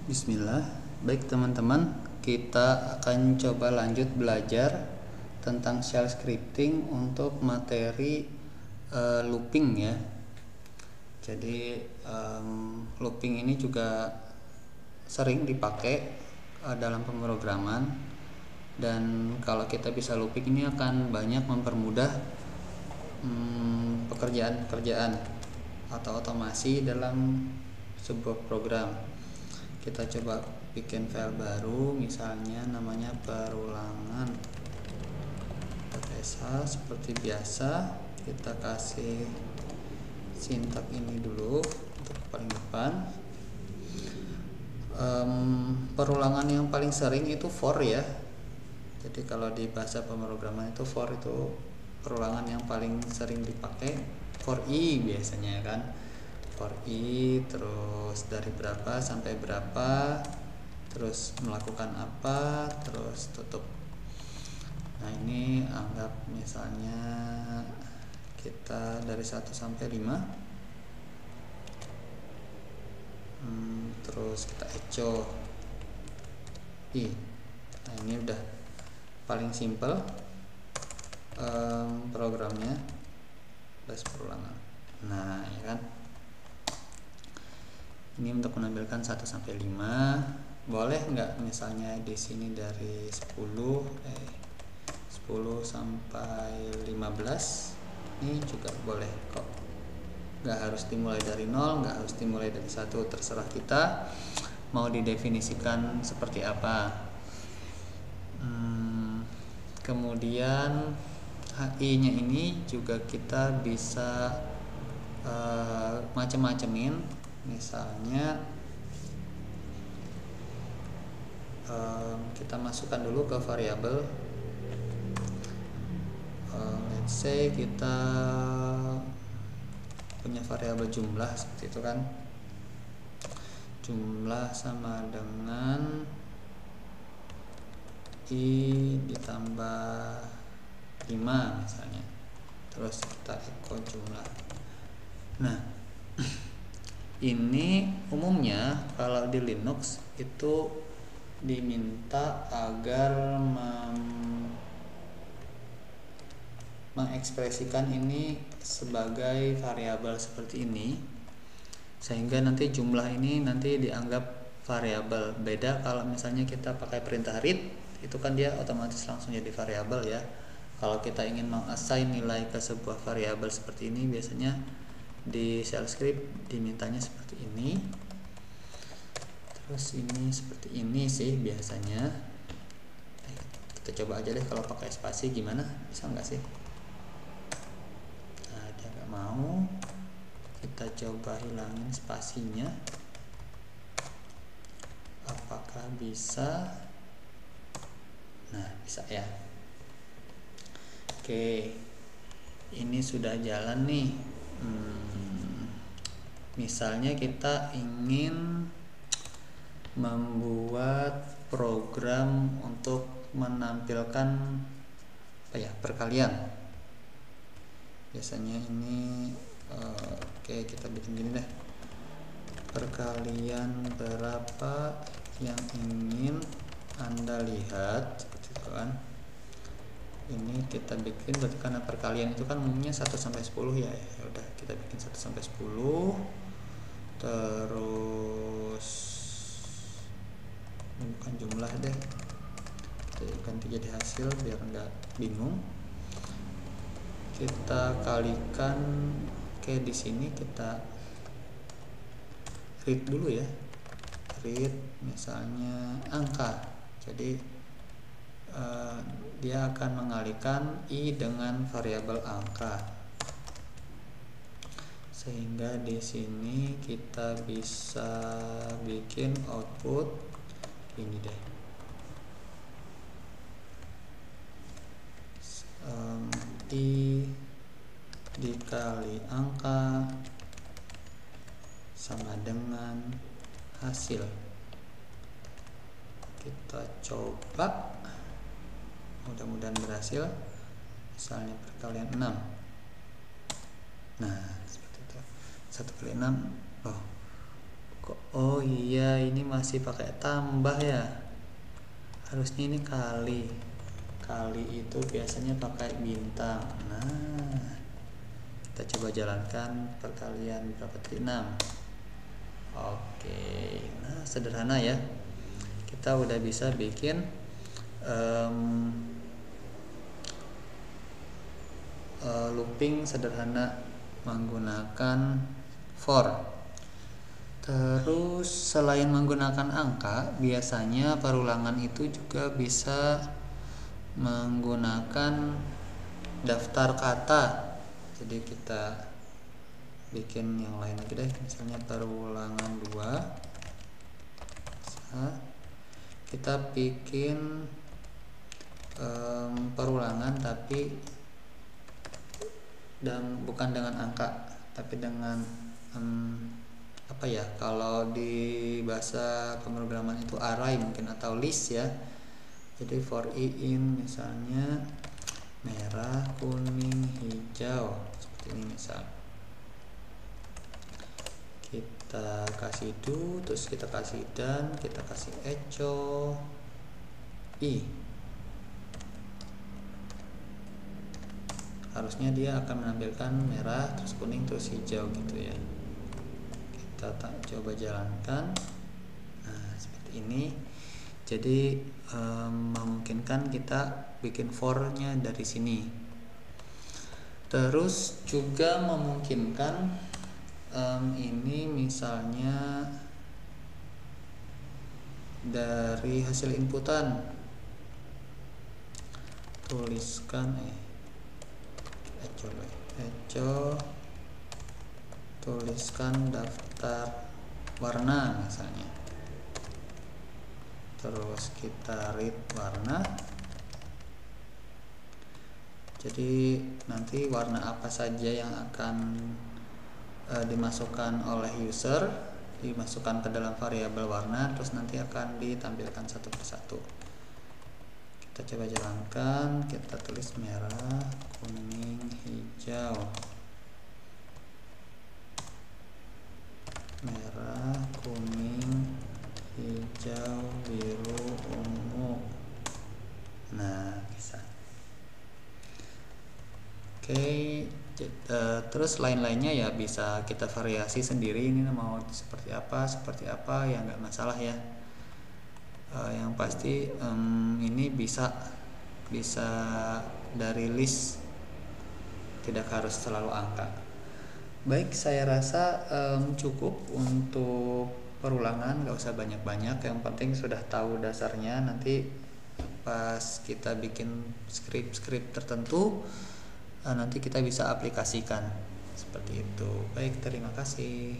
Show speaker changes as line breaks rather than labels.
Bismillah. Baik teman-teman, kita akan coba lanjut belajar tentang shell scripting untuk materi looping ya. Jadi looping ini juga sering dipakai dalam pemrograman, dan kalau kita bisa looping ini akan banyak mempermudah pekerjaan-pekerjaan atau otomasi dalam sebuah program. Kita coba bikin file baru, misalnya namanya perulangan.sh. Seperti biasa, kita kasih sintak ini dulu untuk paling depan. Perulangan yang paling sering itu for ya. Jadi kalau di bahasa pemrograman itu for itu perulangan yang paling sering dipakai. For i biasanya kan, for i terus dari berapa sampai berapa, terus melakukan apa, terus tutup. Nah ini anggap misalnya kita dari 1 sampai 5, terus kita echo i. Nah ini udah paling simple programnya, plus perulangan. Nah ya kan, ini untuk menampilkan 1 sampai 5. Boleh nggak misalnya di sini dari 10 sampai 15, ini juga boleh kok. Nggak harus dimulai dari 0, nggak harus dimulai dari 1, terserah kita mau didefinisikan seperti apa. Kemudian HI nya ini juga kita bisa macem-macemin. Misalnya kita masukkan dulu ke variabel, let's say kita punya variabel jumlah seperti itu kan, jumlah sama dengan i ditambah 5 misalnya, terus kita echo jumlah. Nah ini umumnya kalau di Linux itu diminta agar mengekspresikan ini sebagai variabel seperti ini, sehingga nanti jumlah ini nanti dianggap variabel. Beda kalau misalnya kita pakai perintah read, itu kan dia otomatis langsung jadi variabel ya. Kalau kita ingin mengassign nilai ke sebuah variabel seperti ini, biasanya di shell script dimintanya seperti ini, terus ini seperti ini sih biasanya. Kita coba aja deh kalau pakai spasi gimana, bisa nggak sih? Nah dia nggak mau, kita coba hilangin spasinya, apakah bisa? Nah bisa ya. Oke, ini sudah jalan nih. Misalnya kita ingin membuat program untuk menampilkan perkalian. Biasanya ini oke, kita bikin gini deh, perkalian berapa yang ingin Anda lihat, seperti itu kan. Ini kita bikin, berarti karena perkalian itu kan umumnya 1 sampai 10 ya. Ya udah, kita bikin 1 sampai 10. Terus ini bukan jumlah deh, kita ganti jadi hasil biar enggak bingung. Kita kalikan, oke di sini kita read dulu ya. Read misalnya angka. Jadi dia akan mengalihkan i dengan variabel angka, sehingga di sini kita bisa bikin output ini deh, i dikali angka sama dengan hasil. Kita coba, mudah-mudahan berhasil. Misalnya perkalian 6. Nah seperti itu, 1 kali 6, Oh iya, ini masih pakai tambah ya, harusnya ini kali. Kali itu biasanya pakai bintang. Nah, kita coba jalankan perkalian berapa tadi? 6. Oke, nah sederhana ya, kita udah bisa bikin looping sederhana menggunakan for. Terus selain menggunakan angka, biasanya perulangan itu juga bisa menggunakan daftar kata. Jadi kita bikin yang lain aja deh, misalnya perulangan 2. Kita bikin perulangan tapi bukan dengan angka, tapi dengan apa ya, kalau di bahasa pemrograman itu array mungkin, atau list ya. Jadi for i in misalnya merah, kuning, hijau, seperti ini misal. Kita kasih do, terus kita kasih dan, kita kasih echo i. Harusnya dia akan menampilkan merah, terus kuning, terus hijau gitu ya. Kita coba jalankan. Nah, seperti ini. Jadi memungkinkan kita bikin for-nya dari sini. Terus juga memungkinkan ini misalnya dari hasil inputan, tuliskan echo tuliskan daftar warna misalnya, terus kita read warna. Jadi nanti warna apa saja yang akan dimasukkan oleh user, dimasukkan ke dalam variabel warna, terus nanti akan ditampilkan satu persatu. Kita coba jalankan, kita tulis merah, kuning, hijau, merah, kuning, hijau, biru, ungu. Nah, bisa. Oke, terus lain-lainnya ya bisa kita variasi sendiri, ini mau seperti apa ya, nggak masalah ya. Yang pasti ini bisa dari list, tidak harus selalu angka. Baik, saya rasa cukup untuk perulangan, nggak usah banyak-banyak, yang penting sudah tahu dasarnya. Nanti pas kita bikin skrip tertentu, nanti kita bisa aplikasikan seperti itu. Baik, terima kasih.